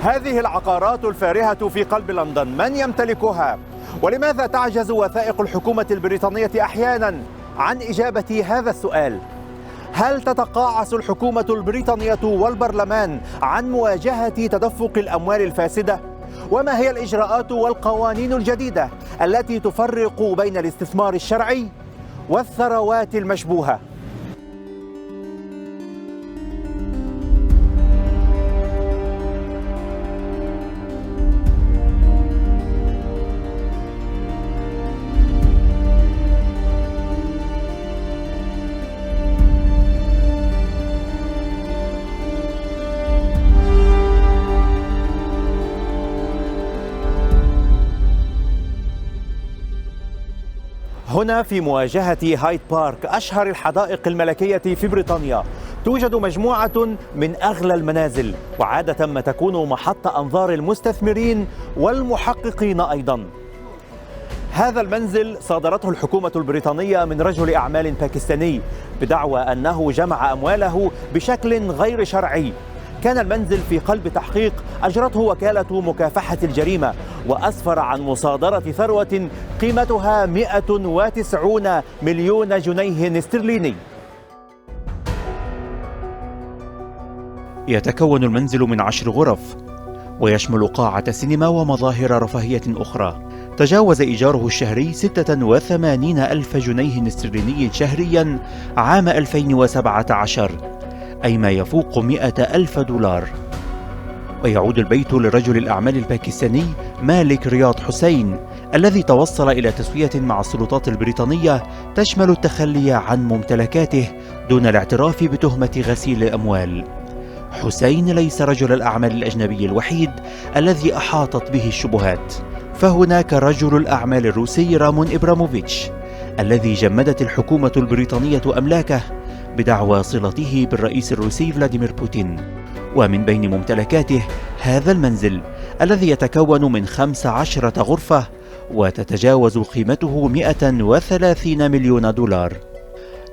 هذه العقارات الفارهة في قلب لندن من يمتلكها؟ ولماذا تعجز وثائق الحكومة البريطانية أحيانا عن إجابة هذا السؤال؟ هل تتقاعس الحكومة البريطانية والبرلمان عن مواجهة تدفق الأموال الفاسدة؟ وما هي الإجراءات والقوانين الجديدة التي تفرق بين الاستثمار الشرعي والثروات المشبوهة؟ هنا في مواجهة هايد بارك، أشهر الحدائق الملكية في بريطانيا، توجد مجموعة من أغلى المنازل، وعادة ما تكون محط أنظار المستثمرين والمحققين أيضا. هذا المنزل صادرته الحكومة البريطانية من رجل أعمال باكستاني بدعوى أنه جمع أمواله بشكل غير شرعي. كان المنزل في قلب تحقيق أجرته وكالة مكافحة الجريمة، وأسفر عن مصادرة ثروة قيمتها 190 مليون جنيه استرليني. يتكون المنزل من 10 غرف، ويشمل قاعة سينما ومظاهر رفاهية أخرى. تجاوز إيجاره الشهري 86 ألف جنيه استرليني شهريا عام 2017، أي ما يفوق 100 ألف دولار. ويعود البيت لرجل الأعمال الباكستاني مالك رياض حسين، الذي توصل إلى تسوية مع السلطات البريطانية تشمل التخلي عن ممتلكاته دون الاعتراف بتهمة غسيل الأموال. حسين ليس رجل الأعمال الأجنبي الوحيد الذي أحاطت به الشبهات، فهناك رجل الأعمال الروسي رامون إبراموفيتش، الذي جمدت الحكومة البريطانية أملاكه بدعوى صلته بالرئيس الروسي فلاديمير بوتين. ومن بين ممتلكاته هذا المنزل الذي يتكون من 15 غرفة، وتتجاوز قيمته 130 مليون دولار.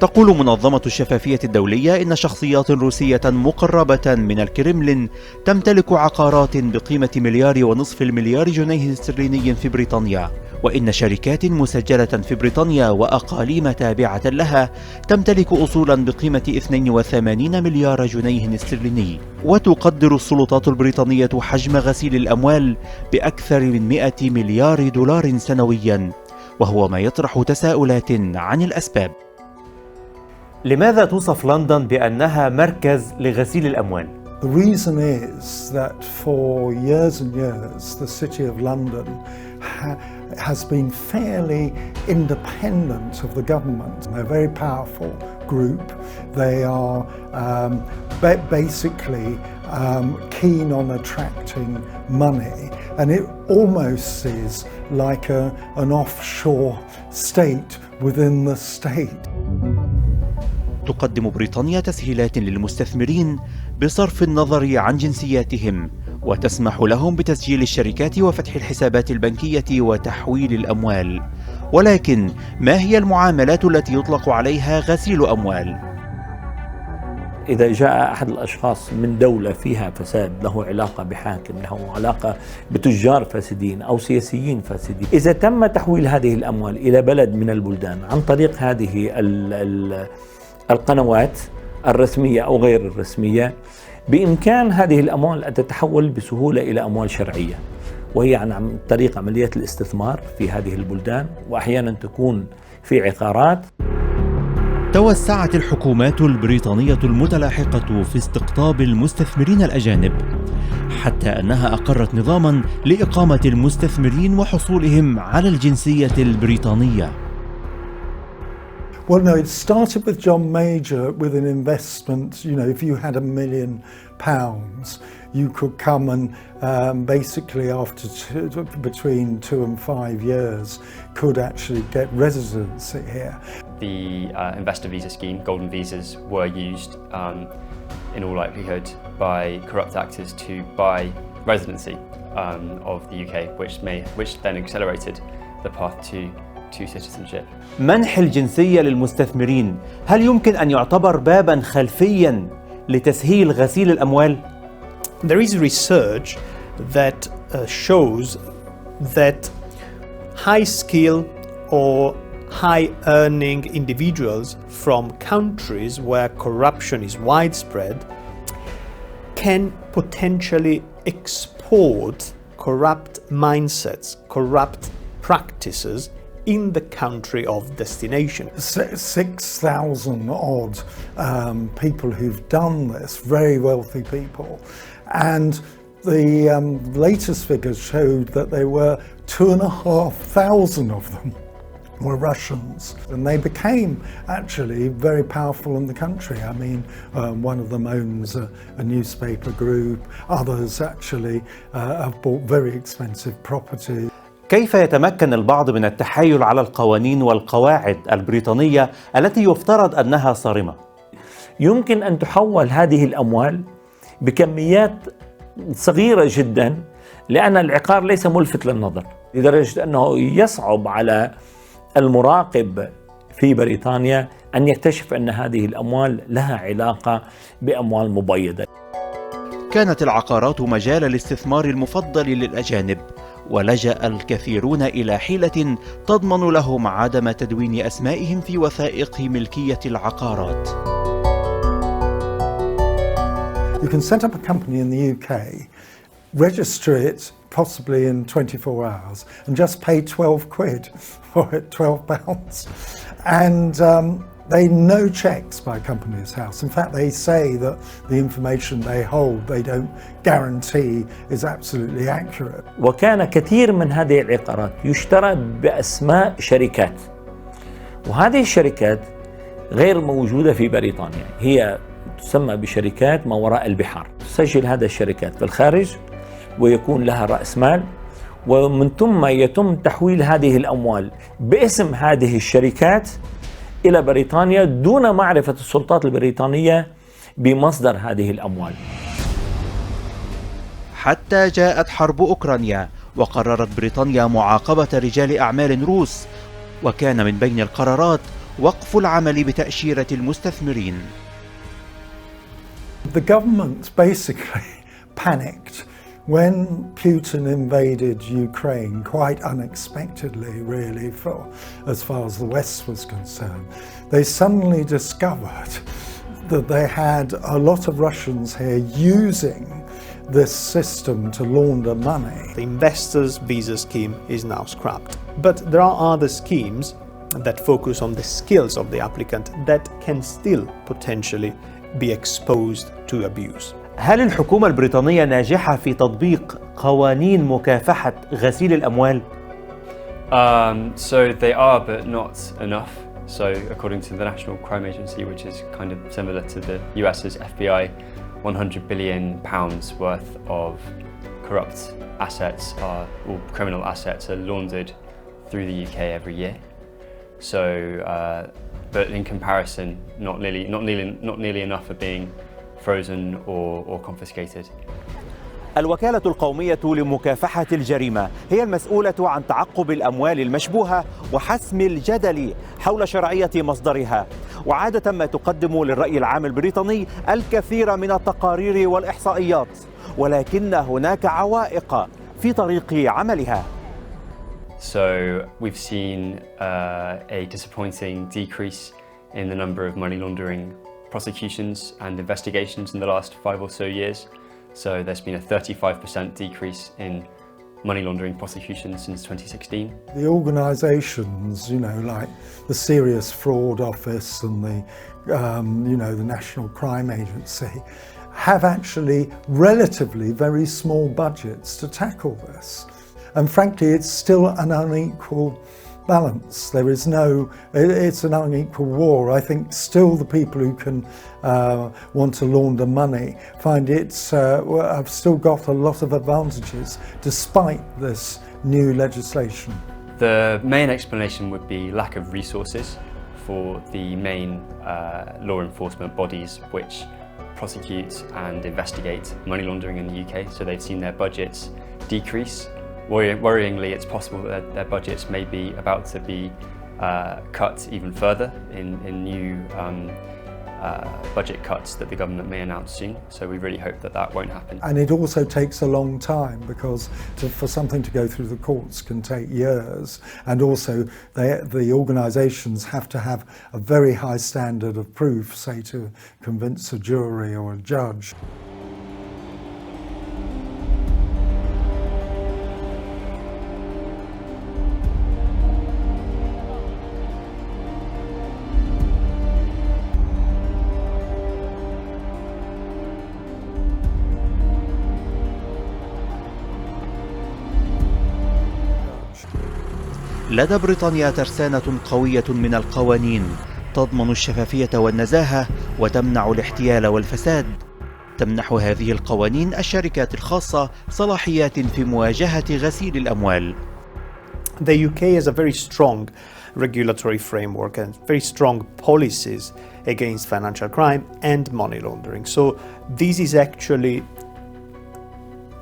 تقول منظمة الشفافية الدولية إن شخصيات روسية مقربة من الكرملين تمتلك عقارات بقيمة 1.5 مليار جنيه استرليني في بريطانيا، وإن شركات مسجلة في بريطانيا وأقاليم تابعة لها تمتلك أصولا بقيمة 82 مليار جنيه استرليني. وتقدر السلطات البريطانية حجم غسيل الأموال بأكثر من 100 مليار دولار سنويا، وهو ما يطرح تساؤلات عن الأسباب. لماذا توصف لندن بأنها مركز لغسيل الأموال؟ The reason is that for years and years the City of London has been fairly independent of the government. They're a very powerful group. They are basically keen on attracting money, and it almost is like an offshore state within the state. تقدم بريطانيا تسهيلات للمستثمرين بصرف النظر عن جنسياتهم، وتسمح لهم بتسجيل الشركات وفتح الحسابات البنكية وتحويل الأموال. ولكن ما هي المعاملات التي يطلق عليها غسيل أموال؟ إذا جاء أحد الأشخاص من دولة فيها فساد، له علاقة بحاكم، له علاقة بتجار فاسدين أو سياسيين فاسدين، إذا تم تحويل هذه الأموال إلى بلد من البلدان عن طريق هذه القنوات الرسمية أو غير الرسمية، بإمكان هذه الأموال أن تتحول بسهولة إلى أموال شرعية، وهي عن طريق عمليات الاستثمار في هذه البلدان، وأحيانا تكون في عقارات. توسعت الحكومات البريطانية المتلاحقة في استقطاب المستثمرين الأجانب، حتى أنها أقرت نظاما لإقامة المستثمرين وحصولهم على الجنسية البريطانية. Well, no, it started with John Major with an investment. You know, if you had £1 million, you could come and basically after between 2 and 5 years could actually get residency here. The investor visa scheme, golden visas, were used in all likelihood by corrupt actors to buy residency of the UK, which then accelerated the path to citizenship. منح الجنسية للمستثمرين هل يمكن أن يعتبر بابا خلفيا لتسهيل غسيل الأموال؟ There is a resurge that shows that high skill or high earning individuals from countries where corruption is widespread can potentially export corrupt mindsets, corrupt practices in the country of destination. 6,000 odd people who've done this, very wealthy people, and the latest figures showed that there were 2,500 of them were Russians, and they became actually very powerful in the country. I mean, one of them owns a newspaper group, others actually have bought very expensive property. كيف يتمكن البعض من التحايل على القوانين والقواعد البريطانية التي يفترض أنها صارمة؟ يمكن أن تحول هذه الأموال بكميات صغيرة جدا، لأن العقار ليس ملفت للنظر، لدرجة أنه يصعب على المراقب في بريطانيا أن يكتشف أن هذه الأموال لها علاقة بأموال مبيضة. كانت العقارات مجال الاستثمار المفضل للأجانب، ولجأ الكثيرون إلى حيلة تضمن لهم عدم تدوين أسمائهم في وثائق ملكية العقارات. You can set up a company in the UK, register it possibly in 24 hours and just pay 12 quid for it, £12. And they no checks by Companies House. In fact, they say that the information they hold, they don't guarantee is absolutely accurate. وكان كثير من هذه العقارات يشترى بأسماء شركات، وهذه الشركات غير موجودة في بريطانيا، هي تسمى بشركات ما وراء البحار. تسجل هذه الشركات في الخارج ويكون لها رأس مال، ومن ثم يتم تحويل هذه الأموال باسم هذه الشركات إلى بريطانيا دون معرفة السلطات البريطانية بمصدر هذه الأموال. حتى جاءت حرب أوكرانيا وقررت بريطانيا معاقبة رجال أعمال روس، وكان من بين القرارات وقف العمل بتأشيرة المستثمرين. The government basically panicked when Putin invaded Ukraine, quite unexpectedly really, as far as the West was concerned. They suddenly discovered that they had a lot of Russians here using this system to launder money. The investors' visa scheme is now scrapped. But there are other schemes that focus on the skills of the applicant that can still potentially be exposed to abuse. هل الحكومة البريطانية ناجحة في تطبيق قوانين مكافحة غسيل الأموال؟ So they are, but not enough. So according to the National Crime Agency, which is kind of similar to the US's FBI, £100 billion worth of corrupt assets or criminal assets are laundered through the UK every year. So, but in comparison, not nearly enough are being frozen or confiscated. الوكالة القومية لمكافحة الجريمة هي المسؤولة عن تعقب الأموال المشبوهة وحسم الجدل حول شرعية مصدرها، وعادة ما تقدم للرأي العام البريطاني الكثير من التقارير والإحصائيات، ولكن هناك عوائق في طريق عملها. So we've seen a disappointing decrease in the number of money laundering prosecutions and investigations in the last 5 or so years. So there's been a 35% decrease in money laundering prosecutions since 2016. The organisations, like the Serious Fraud Office and the National Crime Agency, have actually relatively very small budgets to tackle this. And frankly, it's still an unequal balance. It's an unequal war. I think still the people who can want to launder money find have still got a lot of advantages despite this new legislation. The main explanation would be lack of resources for the main law enforcement bodies which prosecute and investigate money laundering in the UK. So they've seen their budgets decrease. Worryingly, it's possible that their budgets may be about to be cut even further in new budget cuts that the government may announce soon. So we really hope that that won't happen. And it also takes a long time because for something to go through the courts can take years, and also the organisations have to have a very high standard of proof, say to convince a jury or a judge. لدى بريطانيا ترسانة قوية من القوانين تضمن الشفافية والنزاهة وتمنع الاحتيال والفساد. تمنح هذه القوانين الشركات الخاصة صلاحيات في مواجهة غسيل الأموال. The UK has a very strong regulatory framework and very strong policies against financial crime and money laundering. So this is actually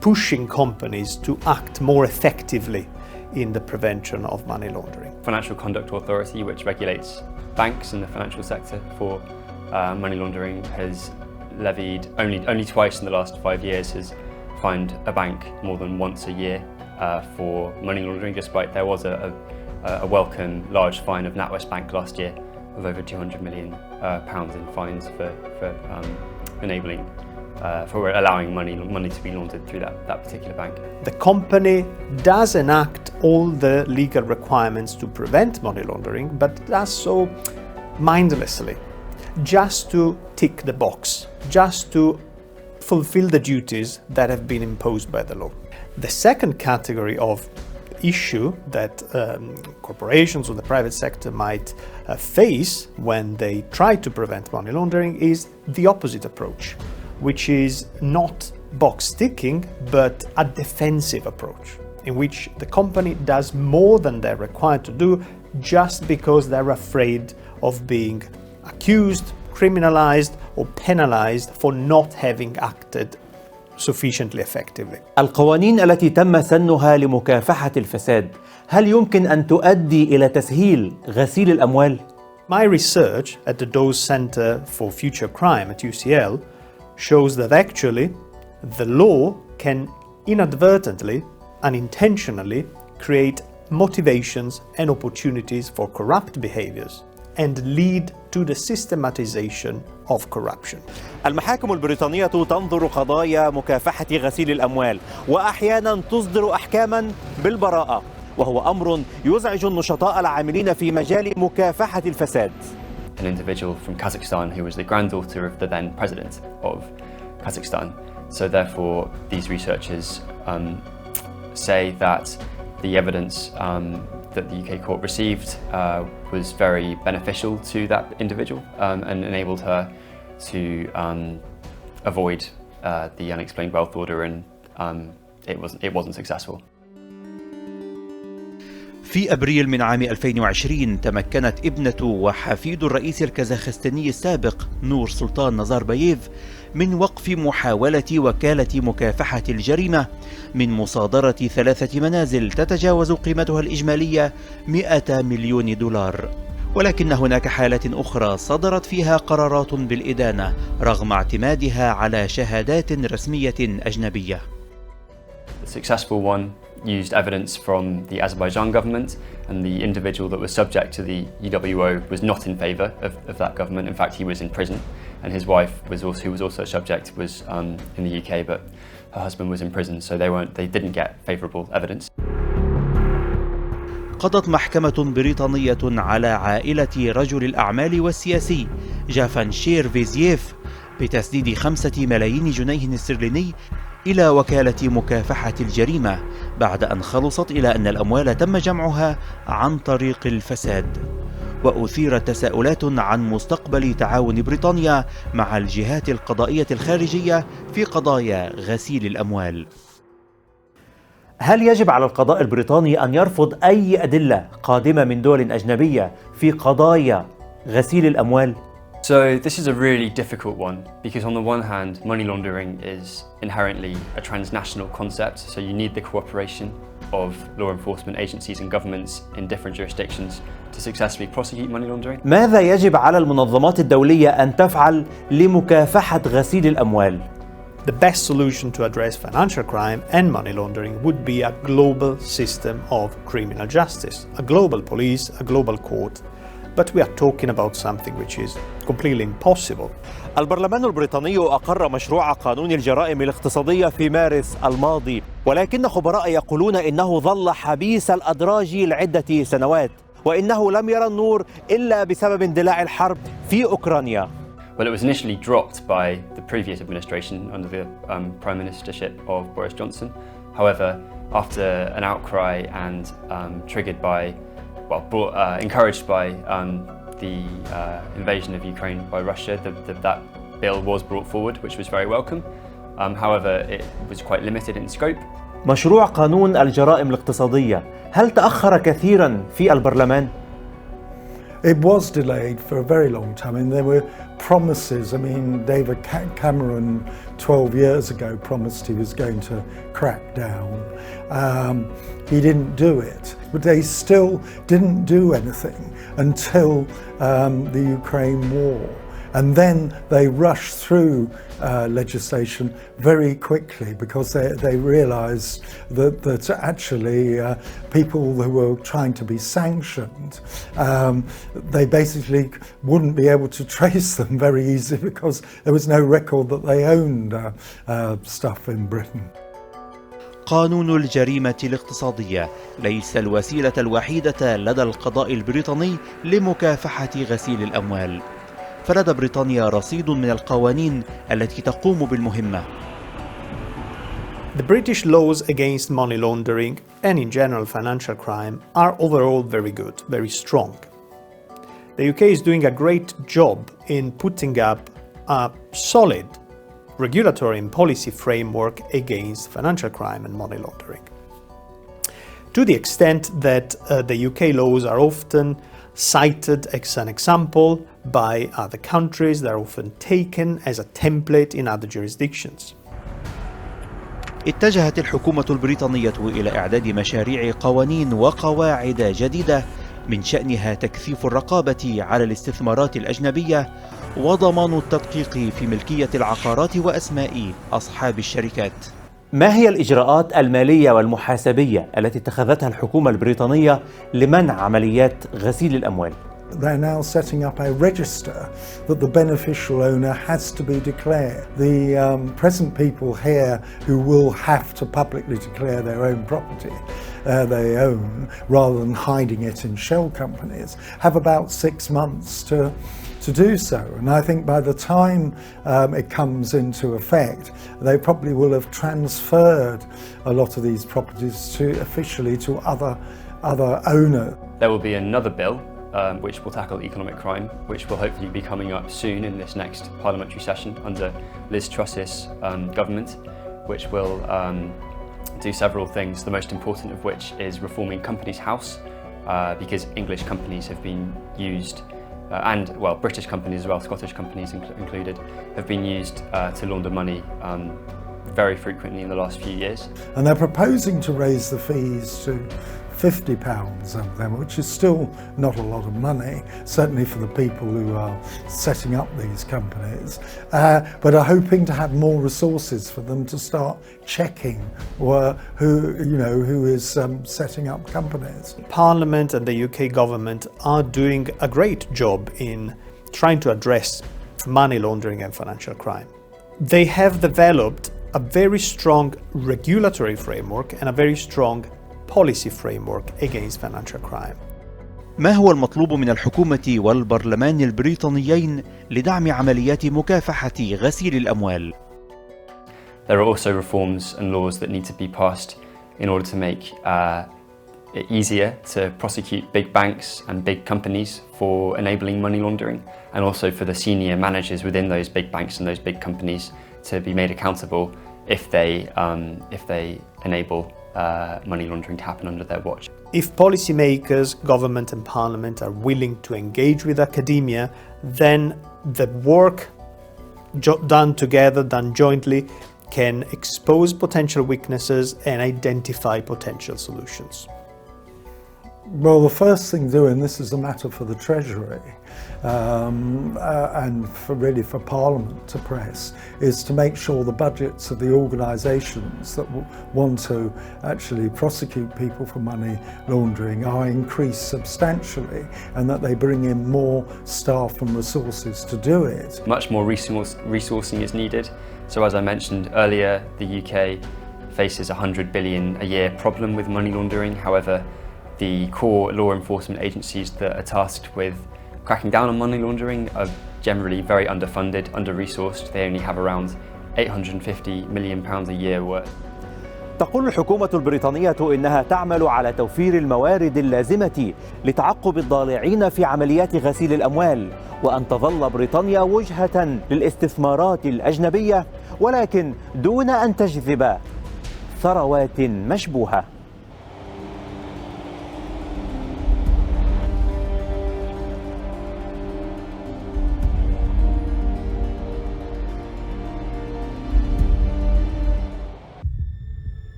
pushing companies to act more effectively in the prevention of money laundering. Financial Conduct Authority, which regulates banks in the financial sector for money laundering, has levied only twice in the last 5 years, has fined a bank more than once a year for money laundering, despite there was a welcome large fine of NatWest Bank last year of over £200 million in fines for enabling for allowing money to be laundered through that particular bank. The company does enact all the legal requirements to prevent money laundering, but does so mindlessly, just to tick the box, just to fulfill the duties that have been imposed by the law. The second category of issue that corporations or the private sector might face when they try to prevent money laundering is the opposite approach, which is not box ticking, but a defensive approach, in which the company does more than they're required to do just because they're afraid of being accused, criminalized, or penalized for not having acted sufficiently effectively. القوانين التي تم سنها لمكافحة الفساد هل يمكن أن تؤدي إلى تسهيل غسيل الأموال؟ My research at the Dawes Center for Future Crime at UCL shows that actually the law can inadvertently, unintentionally create motivations and opportunities for corrupt behaviors and lead to the systematization of corruption. المحاكم البريطانية تنظر قضايا مكافحة غسيل الأموال وأحيانا تصدر أحكاما بالبراءة، وهو أمر يزعج النشطاء العاملين في مجال مكافحة الفساد. An individual from Kazakhstan who was the granddaughter of the then president of Kazakhstan. So therefore, these researchers say that the evidence that the UK court received was very beneficial to that individual and enabled her to avoid the unexplained wealth order, and it wasn't successful. في أبريل من عام 2020 تمكنت ابنة وحفيد الرئيس الكازاخستاني السابق نور سلطان نازارباييف من وقف محاولة وكالة مكافحة الجريمة من مصادرة 3 منازل تتجاوز قيمتها الإجمالية 100 مليون دولار. ولكن هناك حالات أخرى صدرت فيها قرارات بالإدانة رغم اعتمادها على شهادات رسمية أجنبية. The successful one used evidence from the Azerbaijan government, and the individual that was subject to the UWO was not in favour of that government. In fact, he was in prison, and his wife who was also subject was in the UK, but her husband was in prison, so they didn't get favourable evidence. قضت محكمة بريطانية على عائلة رجل الأعمال والسياسي جافان شيرفيزييف بتسديد 5 ملايين جنيه استرليني إلى وكالة مكافحة الجريمة بعد أن خلصت إلى أن الأموال تم جمعها عن طريق الفساد. وأثيرت تساؤلات عن مستقبل تعاون بريطانيا مع الجهات القضائية الخارجية في قضايا غسيل الأموال. هل يجب على القضاء البريطاني أن يرفض أي أدلة قادمة من دول أجنبية في قضايا غسيل الأموال؟ So this is a really difficult one because on the one hand, money laundering is inherently a transnational concept, so you need the cooperation of law enforcement agencies and governments in different jurisdictions to successfully prosecute money laundering. ماذا يجب على المنظمات الدولية أن تفعل لمكافحة غسيل الأموال؟ The best solution to address financial crime and money laundering would be a global system of criminal justice, a global police, a global court. But we are talking about something which is completely impossible. البرلمان البريطاني أقر مشروع قانون الجرائم الاقتصادية في مارس الماضي، ولكن خبراء يقولون إنه ظل حبيس الأدراج لعدة سنوات، وإنه لم يرى النور إلا بسبب اندلاع الحرب في أوكرانيا. Well, it was initially dropped by the previous administration under the Prime Ministership of Boris Johnson. However, after an outcry and triggered by, encouraged by the invasion of Ukraine by Russia, that bill was brought forward, which was very welcome. However, it was quite limited in scope. مشروع قانون الجرائم الاقتصادية هل تأخر كثيراً في البرلمان؟ It was delayed for a very long time, and there were promises. I mean, David Cameron 12 years ago promised he was going to crack down. He didn't do it, but they still didn't do anything until the Ukraine war. And then they rushed through legislation very quickly because they realised that actually people who were trying to be sanctioned, they basically wouldn't be able to trace them very easily because there was no record that they owned stuff in Britain. قانون الجريمة الاقتصادية ليس الوسيلة الوحيدة لدى القضاء البريطاني لمكافحة غسيل الأموال. فلدى بريطانيا رصيد من القوانين التي تقوم بالمهمة. The British laws against money laundering and in general financial crime are overall very good, very strong. The UK is doing a great job in putting up a solid regulatory and policy framework against financial crime and money laundering. To the extent that the UK laws are often cited as an example by other countries, they're often taken as a template in other jurisdictions. اتجهت الحكومة البريطانية إلى إعداد مشاريع قوانين وقواعد جديدة من شأنها تكثيف الرقابة على الاستثمارات الأجنبية وضمان التدقيق في ملكية العقارات وأسماء أصحاب الشركات. ما هي الإجراءات المالية والمحاسبية التي اتخذتها الحكومة البريطانية لمنع عمليات غسيل الأموال؟ They're now setting up a register that the beneficial owner has to be declared. The present people here who will have to publicly declare their own property they own rather than hiding it in shell companies have about 6 months to do so. And I think by the time it comes into effect, they probably will have transferred a lot of these properties officially to other owners. There will be another bill which will tackle economic crime, which will hopefully be coming up soon in this next parliamentary session under Liz Truss's government, which will do several things, the most important of which is reforming Companies House, because English companies have been used, and well, British companies as well, Scottish companies included, have been used to launder money very frequently in the last few years. And they're proposing to raise the fees to £50 of them, which is still not a lot of money, certainly for the people who are setting up these companies, but are hoping to have more resources for them to start checking who is setting up companies. Parliament and the UK government are doing a great job in trying to address money laundering and financial crime. They have developed a very strong regulatory framework and a very strong policy framework against financial crime. ما هو المطلوب من الحكومة والبرلمان البريطانيين لدعم عمليات مكافحة غسيل الأموال؟ There are also reforms and laws that need to be passed in order to make it easier to prosecute big banks and big companies for enabling money laundering, and also for the senior managers within those big banks and those big companies to be made accountable if they enable money laundering to happen under their watch. If policymakers, government and parliament are willing to engage with academia, then the work done together, done jointly, can expose potential weaknesses and identify potential solutions? Well, the first thing doing, this is a matter for the Treasury and for Parliament to press, is to make sure the budgets of the organisations that want to actually prosecute people for money laundering are increased substantially, and that they bring in more staff and resources to do it. Much more resourcing is needed. So as I mentioned earlier, the UK faces a 100 billion a year problem with money laundering. However, the core law enforcement agencies that are tasked with cracking down on money laundering are generally very underfunded, under-resourced. They only have around 850 million pounds a year worth. تقول الحكومة البريطانية إنها تعمل على توفير الموارد اللازمة لتعقب الضالعين في عمليات غسيل الأموال، وأن تظل بريطانيا وجهة للاستثمارات الأجنبية، ولكن دون أن تجذب ثروات مشبوهة.